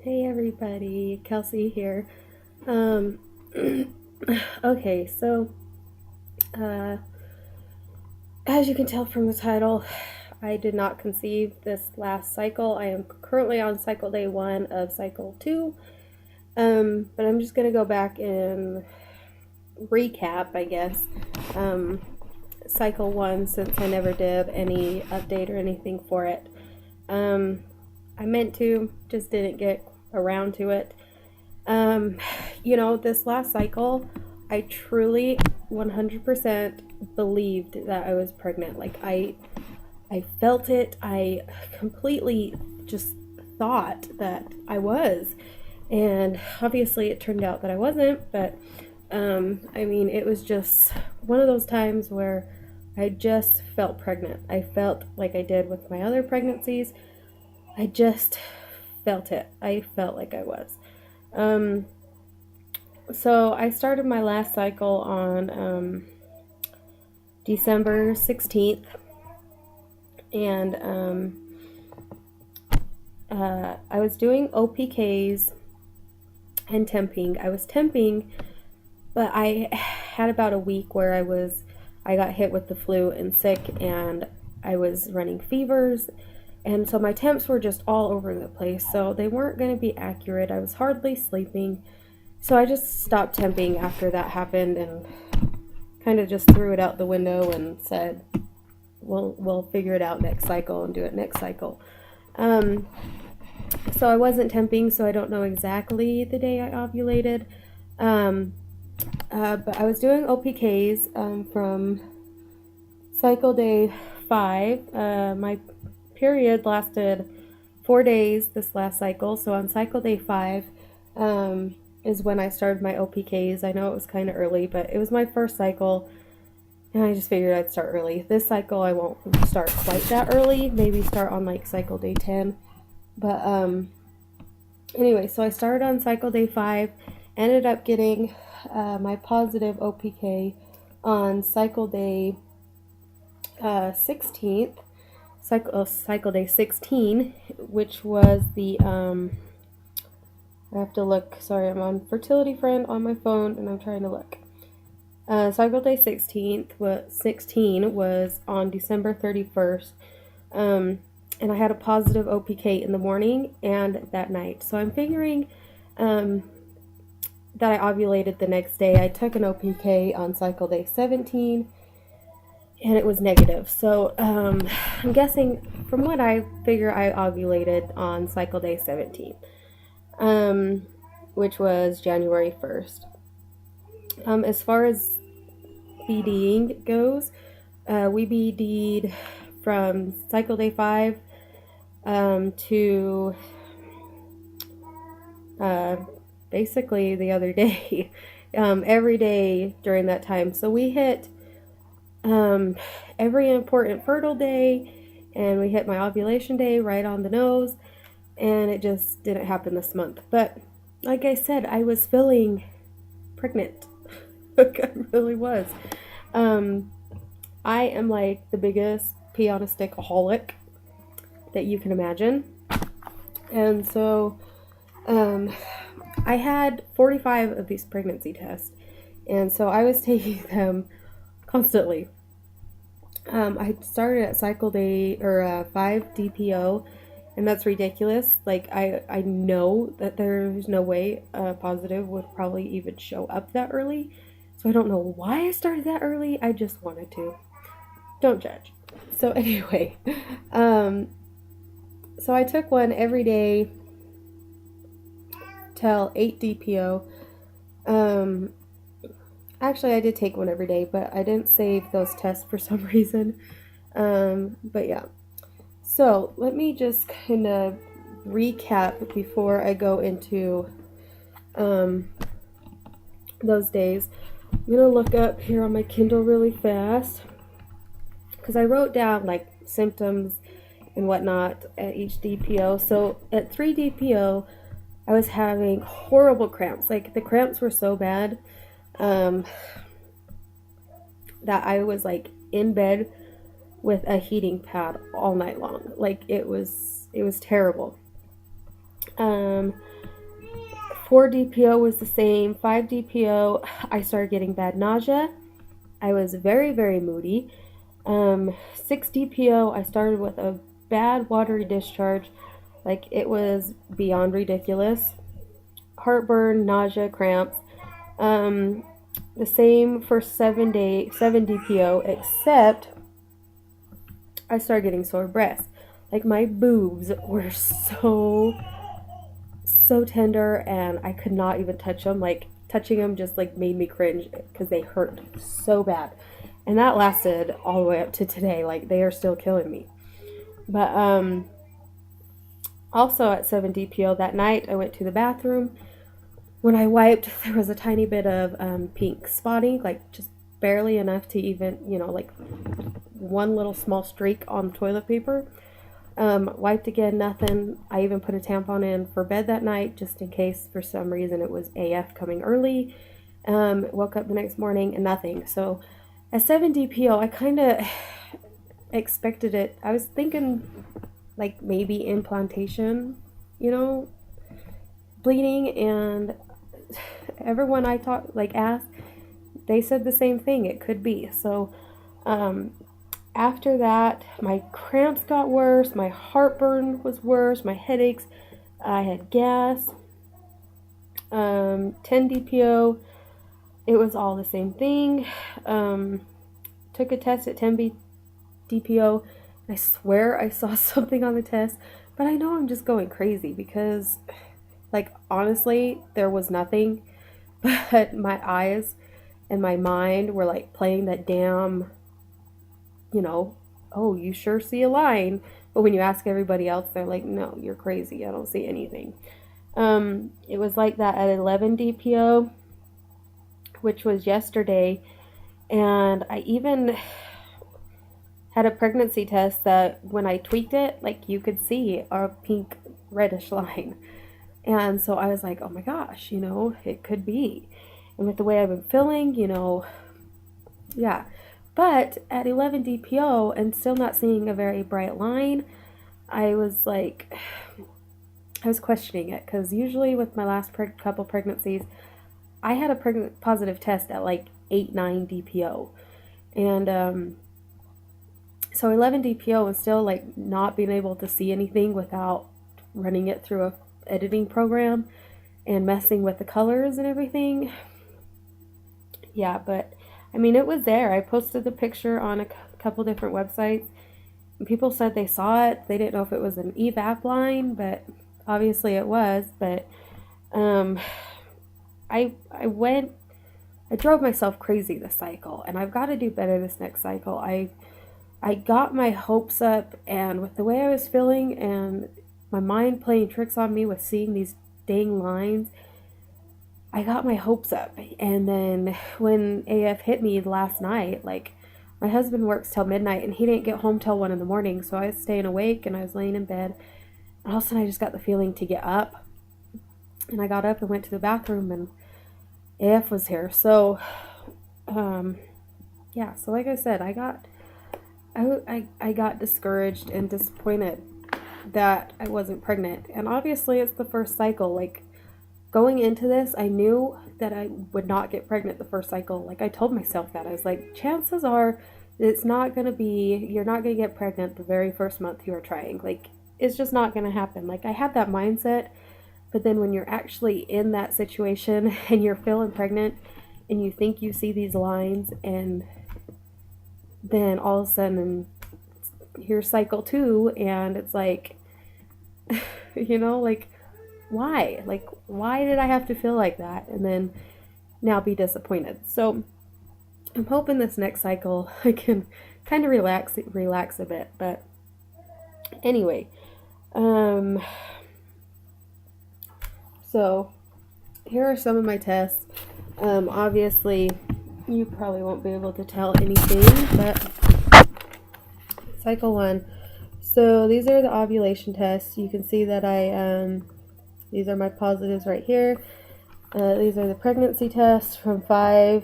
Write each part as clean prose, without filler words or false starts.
Hey everybody, Kelsey here. Um, okay, so uh, as you can tell from the title, I did not conceive this last cycle. I am currently on cycle day 1 of cycle 2. But I'm just gonna go back and recap, I guess, um, cycle 1 since I never did any update or anything for it. Um, I meant to, just didn't get around to it. Um, this last cycle, I truly 100% believed that I was pregnant. I felt it. I completely just thought that I was. And obviously it turned out that I wasn't, but it was just one of those times where I just felt pregnant. I felt like I did with my other pregnancies. I just felt it. I felt like I was. Um, so I started my last cycle on December 16th, and I was doing OPKs and temping. I was temping, but I had about a week where I got hit with the flu and sick, and I was running fevers. And so my temps were just all over the place, so they weren't going to be accurate. I was hardly sleeping. So I just stopped temping after that happened and kind of just threw it out the window and said, we'll figure it out next cycle and do it next cycle. So I wasn't temping, so I don't know exactly the day I ovulated. But I was doing OPKs from cycle day 5. My period lasted 4 days this last cycle, so on cycle day 5 is when I started my OPKs. I know it was kind of early, but it was my first cycle, and I just figured I'd start early. This cycle I won't start quite that early, maybe start on like cycle day 10. But anyway, so I started on cycle day 5, ended up getting my positive OPK on cycle day 16th, cycle day 16, which was the I have to look. Sorry, I'm on Fertility Friend on my phone, and I'm trying to look. Cycle day 16 was on December 31st, and I had a positive OPK in the morning and that night. So I'm figuring that I ovulated the next day. I took an OPK on cycle day 17, and it was negative. So I'm guessing, from what I figure, I ovulated on cycle day 17. Which was January 1st. As far as BDing goes, we BD'd from cycle day 5 to basically the other day, every day during that time. So we hit every important fertile day, and we hit my ovulation day right on the nose, and it just didn't happen this month. But like I said, I was feeling pregnant. I really was. I am like the biggest pee on a stick-aholic that you can imagine. And so I had 45 of these pregnancy tests, and so I was taking them constantly. I started at cycle day or 5 DPO, and that's ridiculous. Like, I know that there's no way a positive would probably even show up that early, so I don't know why I started that early. I just wanted to. Don't judge. So anyway, so I took one every day till 8 DPO. Actually, I did take one every day, but I didn't save those tests for some reason. But yeah. So let me just kind of recap before I go into those days. I'm going to look up here on my Kindle really fast, because I wrote down like symptoms and whatnot at each DPO. So at 3 DPO, I was having horrible cramps. Like, the cramps were so bad that I was like in bed with a heating pad all night long. Like, it was terrible. 4 DPO was the same. 5 DPO, I started getting bad nausea. I was very, very moody. 6 DPO, I started with a bad watery discharge. Like, it was beyond ridiculous. Heartburn, nausea, cramps. The same for 7 DPO, except I started getting sore breasts. Like, my boobs were so tender, and I could not even touch them. Like, touching them just like made me cringe because they hurt so bad. And that lasted all the way up to today. Like, they are still killing me. But also at 7 DPO that night, I went to the bathroom. When I wiped, there was a tiny bit of pink spotting, like just barely enough to even, like one little small streak on the toilet paper. Wiped again, nothing. I even put a tampon in for bed that night just in case for some reason it was AF coming early. Woke up the next morning and nothing. So at 7 DPO, I kind of expected it. I was thinking like maybe implantation, bleeding, and everyone I asked, they said the same thing. It could be. So after that, my cramps got worse, my heartburn was worse, my headaches, I had gas. 10 DPO, it was all the same thing. Took a test at 10 DPO. I swear I saw something on the test, but I know I'm just going crazy because, like, honestly, there was nothing, but my eyes and my mind were like playing that damn, oh, you sure see a line. But when you ask everybody else, they're like, no, you're crazy. I don't see anything. It was like that at 11 DPO, which was yesterday. And I even had a pregnancy test that when I tweaked it, like, you could see a pink reddish line. And so I was like, oh my gosh, it could be. And with the way I've been feeling, yeah. But at 11 DPO and still not seeing a very bright line, I was questioning it, because usually with my last couple pregnancies, I had a positive test at like 8, 9 DPO. And so 11 DPO was still like not being able to see anything without running it through a editing program and messing with the colors and everything. Yeah, but I mean, it was there. I posted the picture on a couple different websites, and people said they saw it. They didn't know if it was an evap line, but obviously it was. But I drove myself crazy this cycle, and I've got to do better this next cycle. I got my hopes up, and with the way I was feeling and my mind playing tricks on me with seeing these dang lines, I got my hopes up. And then when AF hit me last night, like, my husband works till midnight and he didn't get home till 1 a.m. So I was staying awake and I was laying in bed, and all of a sudden I just got the feeling to get up, and I got up and went to the bathroom, and AF was here. So yeah, so like I said, I got discouraged and disappointed that I wasn't pregnant. And obviously it's the first cycle. Like, going into this, I knew that I would not get pregnant the first cycle. Like, I told myself that. I was like, chances are you're not going to get pregnant the very first month you are trying. Like, it's just not going to happen. Like, I had that mindset, but then when you're actually in that situation and you're feeling pregnant and you think you see these lines, and then all of a sudden here's cycle 2, and it's like, like, why? Like, why did I have to feel like that and then now be disappointed? So I'm hoping this next cycle I can kind of relax a bit. But anyway, so here are some of my tests. Obviously you probably won't be able to tell anything, but cycle 1. So these are the ovulation tests. You can see that these are my positives right here. These are the pregnancy tests from 5.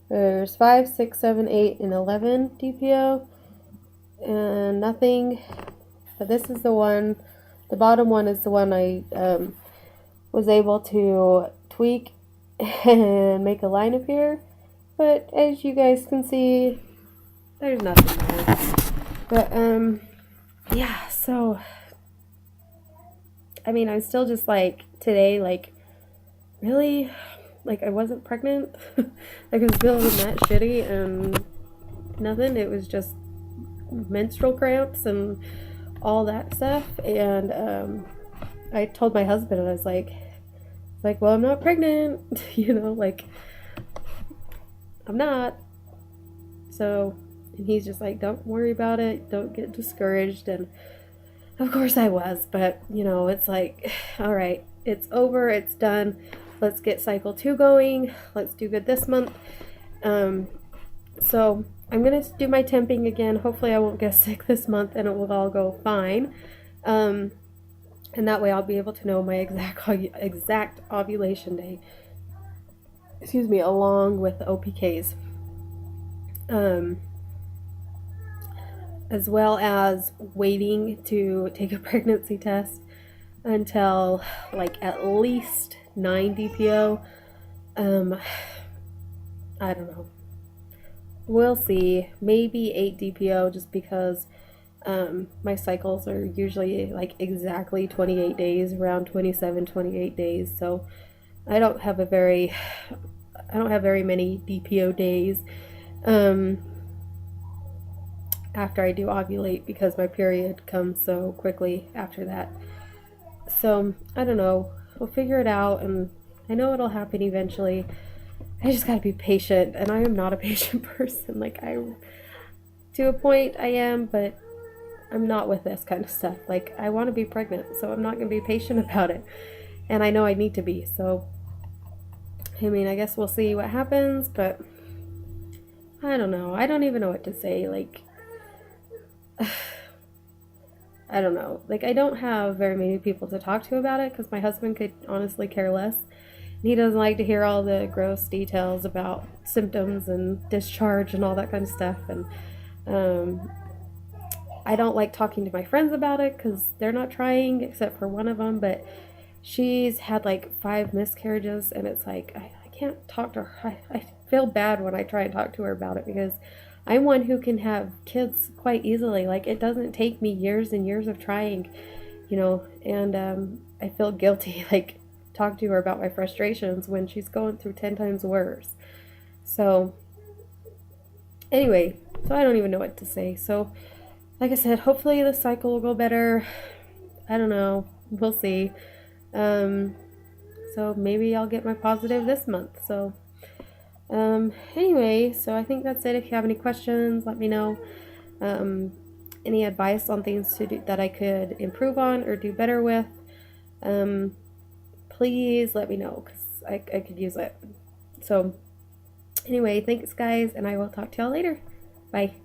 There's 5, 6, 7, 8, and 11 DPO. And nothing. But this is the one. The bottom one is the one I was able to tweak and make a line appear. But as you guys can see, there's nothing there. But, yeah, so, I mean, I'm still just like, today, like, really? Like, I wasn't pregnant? Like, I was feeling that shitty and nothing. It was just menstrual cramps and all that stuff. And, I told my husband, and I was like, well, I'm not pregnant, you know, like, I'm not. So, and he's just like, don't worry about it, don't get discouraged. And of course I was, but, you know, it's like, all right, it's over, it's done. Let's get cycle 2 going. Let's do good this month. So I'm going to do my temping again. Hopefully I won't get sick this month and it will all go fine. And that way I'll be able to know my exact ovulation day. Excuse me, along with the OPKs. As well as waiting to take a pregnancy test until like at least 9 DPO. I don't know. We'll see. Maybe 8 DPO just because my cycles are usually like exactly 28 days, around 27, 28 days. So I don't have very many DPO days after I do ovulate because my period comes so quickly after that. So I don't know. We'll figure it out, and I know it'll happen eventually. I just gotta be patient, and I am not a patient person. Like, to a point I am, but I'm not with this kind of stuff. Like, I want to be pregnant, so I'm not gonna be patient about it. And I know I need to be, so I mean, I guess we'll see what happens, but I don't know. I don't even know what to say. Like, I don't know. Like, I don't have very many people to talk to about it because my husband could honestly care less. He doesn't like to hear all the gross details about symptoms and discharge and all that kind of stuff. And I don't like talking to my friends about it because they're not trying, except for one of them. But she's had like 5 miscarriages, and it's like I can't talk to her. I feel bad when I try and talk to her about it because I'm one who can have kids quite easily. Like, it doesn't take me years and years of trying, you know. And I feel guilty, like, talk to her about my frustrations when she's going through 10 times worse. So anyway, so I don't even know what to say. So like I said, hopefully the cycle will go better. I don't know, we'll see. So maybe I'll get my positive this month. So anyway, so I think that's it. If you have any questions, let me know. Any advice on things to do that I could improve on or do better with, please let me know because I could use it. So anyway, thanks guys, and I will talk to y'all later. Bye.